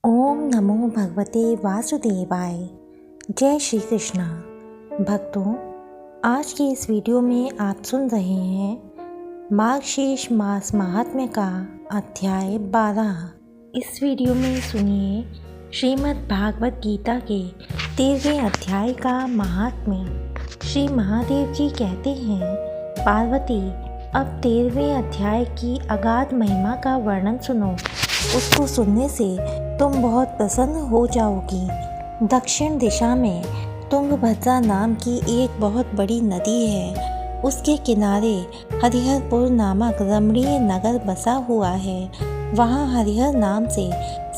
ओम नमो भगवते वासुदेवाय। जय श्री कृष्णा। भक्तों, आज की इस वीडियो में आप सुन रहे हैं मार्गशीर्ष मास महात्म्य का अध्याय 12। इस वीडियो में सुनिए श्रीमद् भागवत गीता के 13वें अध्याय का महात्म्य। श्री महादेव जी कहते हैं, पार्वती, अब 13वें अध्याय की अगाध महिमा का वर्णन सुनो। उसको सुनने से तुम बहुत प्रसन्न हो जाओगी। दक्षिण दिशा में तुंगभद्रा नाम की एक बहुत बड़ी नदी है। उसके किनारे हरिहरपुर नामक रमणीय नगर बसा हुआ है। वहाँ हरिहर नाम से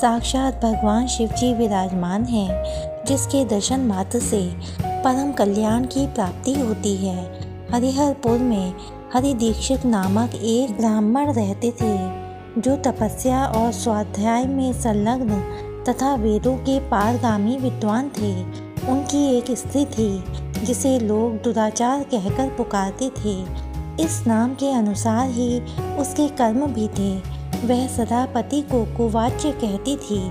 साक्षात भगवान शिव जी विराजमान हैं, जिसके दर्शन मात्र से परम कल्याण की प्राप्ति होती है। हरिहरपुर में हरि दीक्षित नामक एक ब्राह्मण रहते थे, जो तपस्या और स्वाध्याय में संलग्न तथा वेदों के पारगामी विद्वान थे। उनकी एक स्त्री थी, जिसे लोग दुराचार कहकर पुकारते थे। इस नाम के अनुसार ही उसके कर्म भी थे। वह सदा पति को कुवाच्य कहती थी।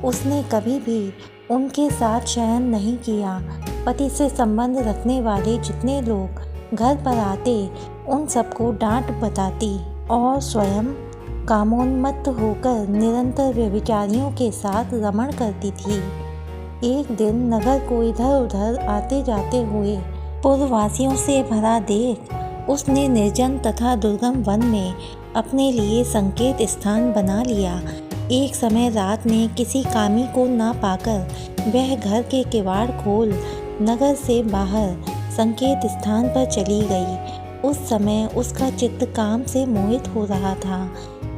उसने कभी भी उनके साथ शयन नहीं किया। पति से संबंध रखने वाले जितने लोग घर पर आते, उन सबको डांट बताती और स्वयं कामोन्मत्त होकर निरंतर व्यभिचारियों के साथ रमण करती थी। एक दिन नगर को इधर उधर आते जाते हुए पूर्ववासियों से भरा देख उसने निर्जन तथा दुर्गम वन में अपने लिए संकेत स्थान बना लिया। एक समय रात में किसी कामी को ना पाकर वह घर के किवाड़ खोल नगर से बाहर संकेत स्थान पर चली गई। उस समय उसका चित्त काम से मोहित हो रहा था।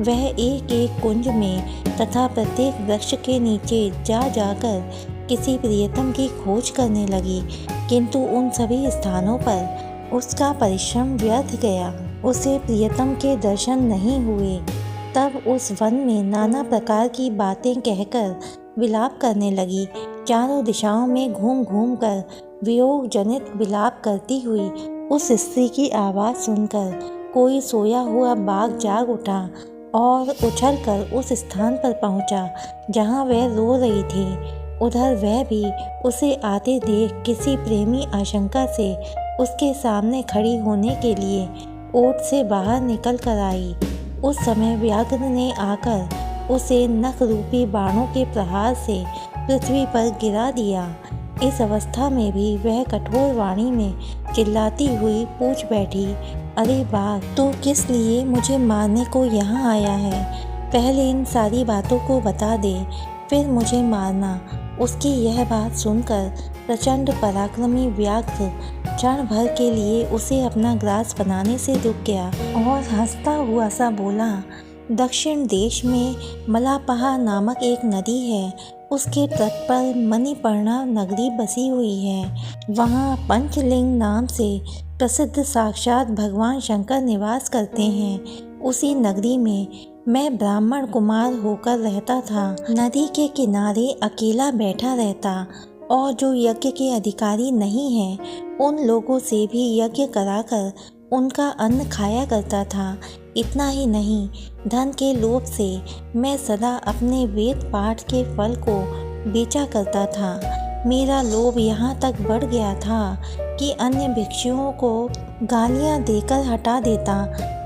वह एक एक कुंज में तथा प्रत्येक वृक्ष के नीचे जा जाकर किसी प्रियतम की खोज करने लगी, किंतु उन सभी स्थानों पर उसका परिश्रम व्यर्थ गया। उसे प्रियतम के दर्शन नहीं हुए। तब उस वन में नाना प्रकार की बातें कहकर विलाप करने लगी। चारों दिशाओं में घूम घूम कर वियोग जनित विलाप करती हुई उस स्त्री की आवाज़ सुनकर कोई सोया हुआ बाघ जाग उठा और उछलकर उस स्थान पर पहुंचा जहां वह रो रही थी। उधर वह भी उसे आते देख किसी प्रेमी आशंका से उसके सामने खड़ी होने के लिए ओट से बाहर निकल कर आई। उस समय व्याघ्र ने आकर उसे नख रूपी बाणों के प्रहार से पृथ्वी पर गिरा दिया। इस अवस्था में भी वह कठोर वाणी में चिल्लाती हुई पूछ बैठी, अरे बाघ, तू किस लिए मुझे मारने को यहाँ आया है? पहले इन सारी बातों को बता दे, फिर मुझे मारना। उसकी यह बात सुनकर प्रचंड पराक्रमी व्याघ्र क्षण भर के लिए उसे अपना ग्रास बनाने से रुक गया और हंसता हुआ सा बोला, दक्षिण देश में मलापहा नामक एक नदी है। उसके तट पर मणिपर्णा नगरी बसी हुई है। वहाँ पंचलिंग नाम से प्रसिद्ध साक्षात भगवान शंकर निवास करते हैं। उसी नगरी में मैं ब्राह्मण कुमार होकर रहता था। नदी के किनारे अकेला बैठा रहता और जो यज्ञ के अधिकारी नहीं हैं, उन लोगों से भी यज्ञ कराकर उनका अन्न खाया करता था। इतना ही नहीं, धन के लोभ से मैं सदा अपने वेद पाठ के फल को बेचा करता था। मेरा लोभ यहाँ तक बढ़ गया था कि अन्य भिक्षुओं को गालियाँ देकर हटा देता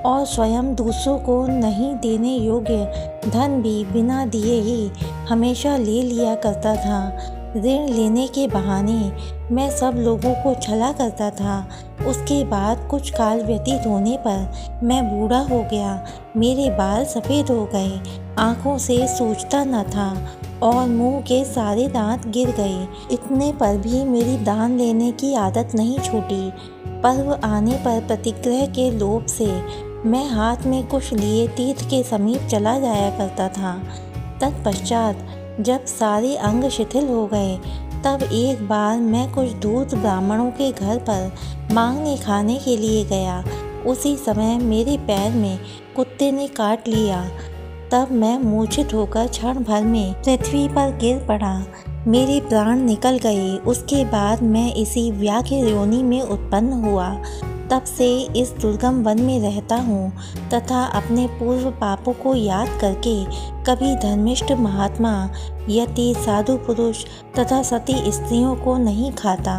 और स्वयं दूसरों को नहीं देने योग्य धन भी बिना दिए ही हमेशा ले लिया करता था। ऋण लेने के बहाने मैं सब लोगों को छला करता था। उसके बाद कुछ काल व्यतीत होने पर मैं बूढ़ा हो गया। मेरे बाल सफ़ेद हो गए, आँखों से सूझता न था और मुंह के सारे दांत गिर गए। इतने पर भी मेरी दान लेने की आदत नहीं छूटी। पर्व आने पर प्रतिग्रह के लोभ से मैं हाथ में कुछ लिए तीर्थ के समीप चला जाया करता था। तत्पश्चात जब सारे अंग शिथिल हो गए, तब एक बार मैं कुछ दूध ब्राह्मणों के घर पर मांगने खाने के लिए गया। उसी समय मेरे पैर में कुत्ते ने काट लिया। तब मैं मूर्छित होकर क्षण भर में पृथ्वी पर गिर पड़ा। मेरे प्राण निकल गए। उसके बाद मैं इसी व्याघ्र योनि में उत्पन्न हुआ। तब से इस दुर्गम वन में रहता हूँ तथा अपने पूर्व पापों को याद करके कभी धर्मिष्ठ महात्मा, यति, साधु पुरुष तथा सती स्त्रियों को नहीं खाता।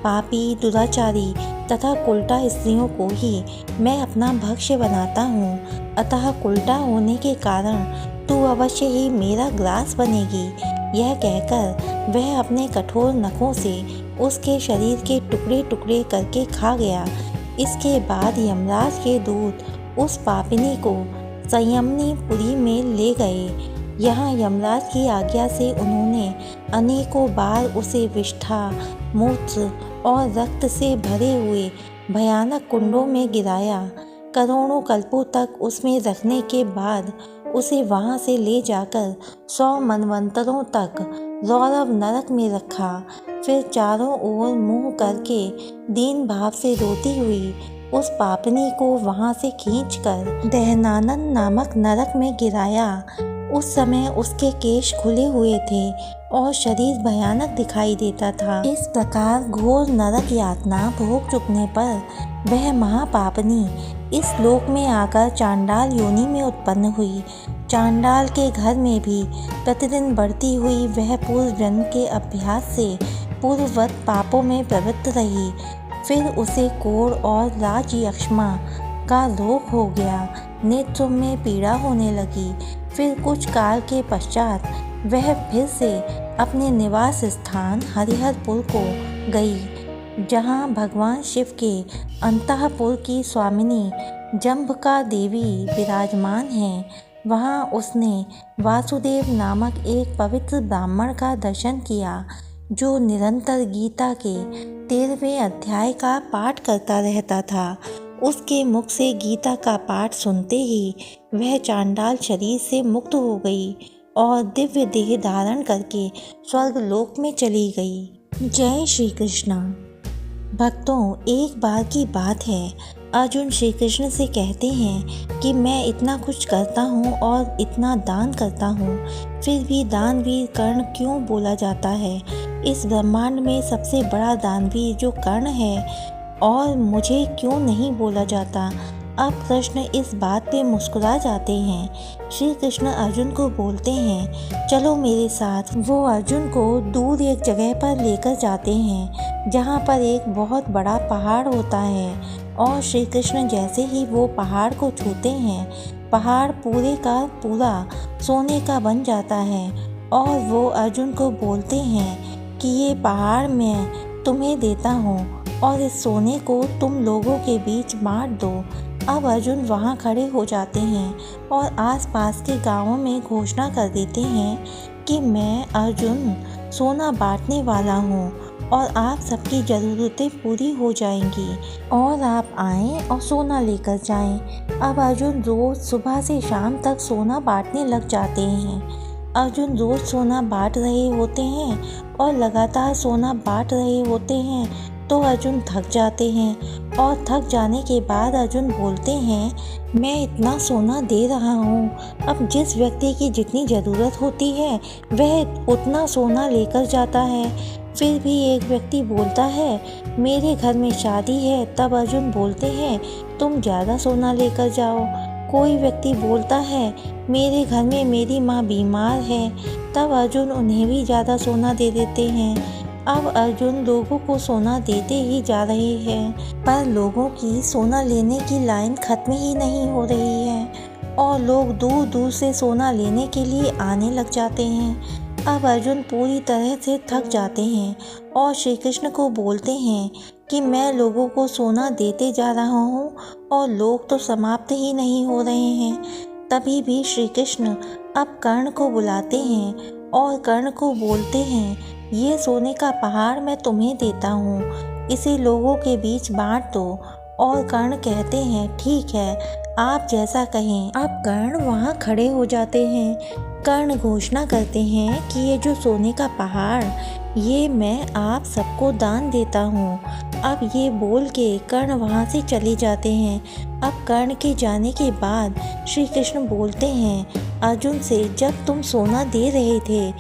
पापी, दुराचारी तथा उल्टा स्त्रियों को ही मैं अपना भक्ष्य बनाता हूँ। अतः उल्टा होने के कारण तू अवश्य ही मेरा ग्रास बनेगी। यह कहकर वह अपने कठोर नखों से उसके शरीर के टुकड़े टुकड़े करके खा गया। इसके बाद यमराज के दूत उस पापिनी को संयमनी पुरी में ले गए। यहाँ यमराज की आज्ञा से उन्होंने अनेकों बार उसे विष्ठा, मूत्र और रक्त से भरे हुए भयानक कुंडों में गिराया। करोड़ों कल्पों तक उसमें रखने के बाद उसे वहाँ से ले जाकर 100 मनवंतरों तक रौरव नरक में रखा। फिर चारों ओर मुंह करके दीन भाव से रोती हुई उस पापनी को वहाँ से खींचकर दहनानन नामक नरक में गिराया। उस समय उसके केश खुले हुए थे और शरीर भयानक दिखाई देता था। इस प्रकार घोर नरक यातना भोग चुकने पर वह महापापनी इस लोक में आकर चांडाल योनि में उत्पन्न हुई। चांडाल के घर में भी प्रतिदिन बढ़ती हुई वह पूर्व जन्म के अभ्यास से पूर्ववत पापों में प्रवृत्त रही। फिर उसे कोढ़ और राज यक्ष्मा का रोग हो गया। नेत्रों में पीड़ा होने लगी। फिर कुछ काल के पश्चात वह फिर से अपने निवास स्थान हरिहरपुर को गई, जहाँ भगवान शिव के अंतःपुर की स्वामिनी जम्भका देवी विराजमान हैं। वहाँ उसने वासुदेव नामक एक पवित्र ब्राह्मण का दर्शन किया, जो निरंतर गीता के 13वें अध्याय का पाठ करता रहता था। उसके मुख से गीता का पाठ सुनते ही वह चांडाल शरीर से मुक्त हो गई और दिव्य देह धारण करके स्वर्ग लोक में चली गई। जय श्री कृष्ण। भक्तों, एक बार की बात है, अर्जुन श्री कृष्ण से कहते हैं कि मैं इतना कुछ करता हूँ और इतना दान करता हूँ, फिर भी दानवीर कर्ण क्यों बोला जाता है? इस ब्रह्मांड में सबसे बड़ा दानवीर जो कर्ण है और मुझे क्यों नहीं बोला जाता? अब कृष्ण इस बात पे मुस्कुरा जाते हैं। श्री कृष्ण अर्जुन को बोलते हैं, चलो मेरे साथ। वो अर्जुन को दूर एक जगह पर लेकर जाते हैं, जहाँ पर एक बहुत बड़ा पहाड़ होता है। और श्री कृष्ण जैसे ही वो पहाड़ को छूते हैं, पहाड़ पूरे का पूरा सोने का बन जाता है। और वो अर्जुन को बोलते हैं कि ये पहाड़ मैं तुम्हें देता हूँ और इस सोने को तुम लोगों के बीच बांट दो। अब अर्जुन वहाँ खड़े हो जाते हैं और आसपास के गांवों में घोषणा कर देते हैं कि मैं अर्जुन सोना बांटने वाला हूँ और आप सबकी ज़रूरतें पूरी हो जाएंगी और आप आएँ और सोना लेकर जाएं। अब अर्जुन रोज़ सुबह से शाम तक सोना बांटने लग जाते हैं। अर्जुन रोज़ सोना बांट रहे होते हैं और लगातार सोना बांट रहे होते हैं, तो अर्जुन थक जाते हैं और थक जाने के बाद अर्जुन बोलते हैं, मैं इतना सोना दे रहा हूँ, अब जिस व्यक्ति की जितनी ज़रूरत होती है वह उतना सोना लेकर जाता है। फिर भी एक व्यक्ति बोलता है, मेरे घर में शादी है, तब अर्जुन बोलते हैं, तुम ज़्यादा सोना लेकर जाओ। कोई व्यक्ति बोलता है, मेरे घर में मेरी माँ बीमार है, तब अर्जुन उन्हें भी ज़्यादा सोना दे देते हैं। अब अर्जुन लोगों को सोना देते ही जा रहे हैं, पर लोगों की सोना लेने की लाइन खत्म ही नहीं हो रही है और लोग दूर दूर से सोना लेने के लिए आने लग जाते हैं। अब अर्जुन पूरी तरह से थक जाते हैं और श्री कृष्ण को बोलते हैं कि मैं लोगों को सोना देते जा रहा हूँ और लोग तो समाप्त ही नहीं हो रहे हैं। तभी भी श्री कृष्ण अब कर्ण को बुलाते हैं और कर्ण को बोलते हैं, ये सोने का पहाड़ मैं तुम्हें देता हूँ, इसे लोगों के बीच बांट दो। और कर्ण कहते हैं, ठीक है, आप जैसा कहें। अब कर्ण वहाँ खड़े हो जाते हैं। कर्ण घोषणा करते हैं कि ये जो सोने का पहाड़, ये मैं आप सबको दान देता हूँ। अब ये बोल के कर्ण वहाँ से चले जाते हैं। अब कर्ण के जाने के बाद श्री कृष्ण बोलते हैं अर्जुन से, जब तुम सोना दे रहे थे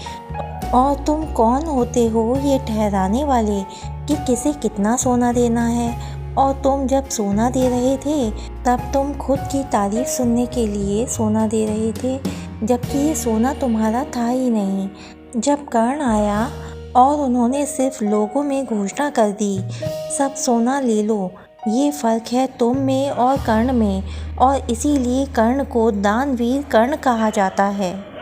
और तुम कौन होते हो ये ठहराने वाले कि किसे कितना सोना देना है और तुम जब सोना दे रहे थे तब तुम खुद की तारीफ सुनने के लिए सोना दे रहे थे, जबकि ये सोना तुम्हारा था ही नहीं। जब कर्ण आया और उन्होंने सिर्फ लोगों में घोषणा कर दी, सब सोना ले लो, ये फ़र्क है तुम में और कर्ण में, और इसीलिए कर्ण को दानवीर कर्ण कहा जाता है।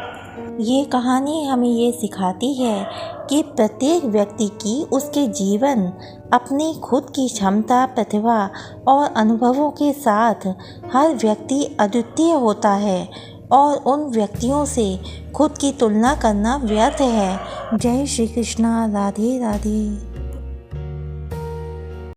ये कहानी हमें ये सिखाती है कि प्रत्येक व्यक्ति की उसके जीवन, अपनी खुद की क्षमता, प्रतिभा और अनुभवों के साथ हर व्यक्ति अद्वितीय होता है और उन व्यक्तियों से खुद की तुलना करना व्यर्थ है। जय श्री कृष्णा। राधे राधे।